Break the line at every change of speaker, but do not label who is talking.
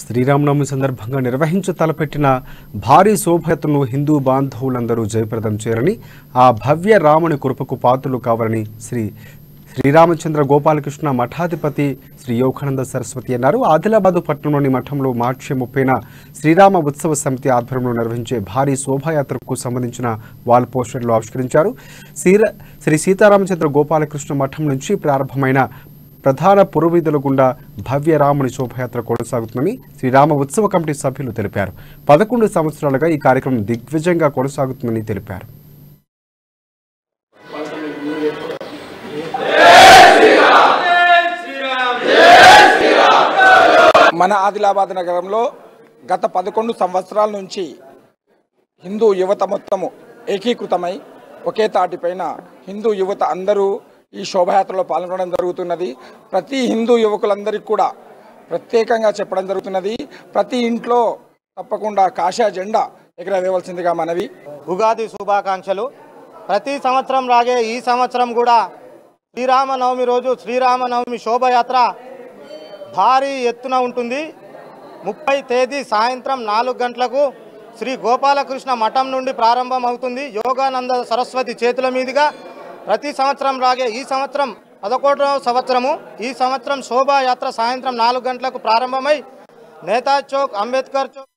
శ్రీరామనవమి సందర్భంగా నిర్వహించ తలపెట్టిన భారీ శోభయాత్రను హిందూ బాంధవులందరూ జయప్రదం చేయాలని ఆ భవ్య రాముని కృపకు పాత్రలు కావాలని శ్రీరామచంద్ర గోపాలకృష్ణ మఠాధిపతి శ్రీ యోగానంద సరస్వతి అన్నారు. ఆదిలాబాద్ పట్టణంలోని మఠంలో మార్చి 30న శ్రీరామ ఉత్సవ సమితి ఆధ్వర్యంలో నిర్వహించే భారీ శోభాయాత్రకు సంబంధించిన వాల్ పోస్టర్లు ఆవిష్కరించారు. శ్రీ సీతారామచంద్ర గోపాలకృష్ణ మఠం నుంచి ప్రారంభమైన ప్రధాన పురవీధుల గుండా భవ్య రాముని శోభయాత్ర కొనసాగుతుందని శ్రీరామ ఉత్సవ కమిటీ సభ్యులు తెలిపారు. 11 సంవత్సరాలుగా ఈ కార్యక్రమం దిగ్విజయంగా కొనసాగుతుందని తెలిపారు.
మన ఆదిలాబాద్ నగరంలో గత 11 సంవత్సరాల నుంచి హిందూ యువత మొత్తము ఏకీకృతమై ఒకే తాటిపైన హిందూ యువత అందరూ ఈ శోభయాత్రలో పాల్గొనడం జరుగుతున్నది. ప్రతి హిందూ యువకులందరికీ కూడా ప్రత్యేకంగా చెప్పడం జరుగుతున్నది. ప్రతి ఇంట్లో తప్పకుండా కాషాయ జెండా ఎగరవేయవలసిందిగా మనవి.
ఉగాది శుభాకాంక్షలు. ప్రతి సంవత్సరం లాగే ఈ సంవత్సరం కూడా శ్రీరామనవమి రోజు శ్రీరామనవమి శోభయాత్ర భారీ ఎత్తున ఉంటుంది. 30 తేదీ సాయంత్రం 4 గంటలకు శ్రీ గోపాలకృష్ణ మఠం నుండి ప్రారంభం అవుతుంది. యోగానంద సరస్వతి చేతుల మీదుగా ప్రతి సంవత్సరం లాగే ఈ సంవత్సరం 11వ సంవత్సరము. ఈ సంవత్సరం శోభాయాత్ర సాయంత్రం 4 గంటలకు ప్రారంభమై నేతాజీ చౌక్, అంబేద్కర్ చౌక్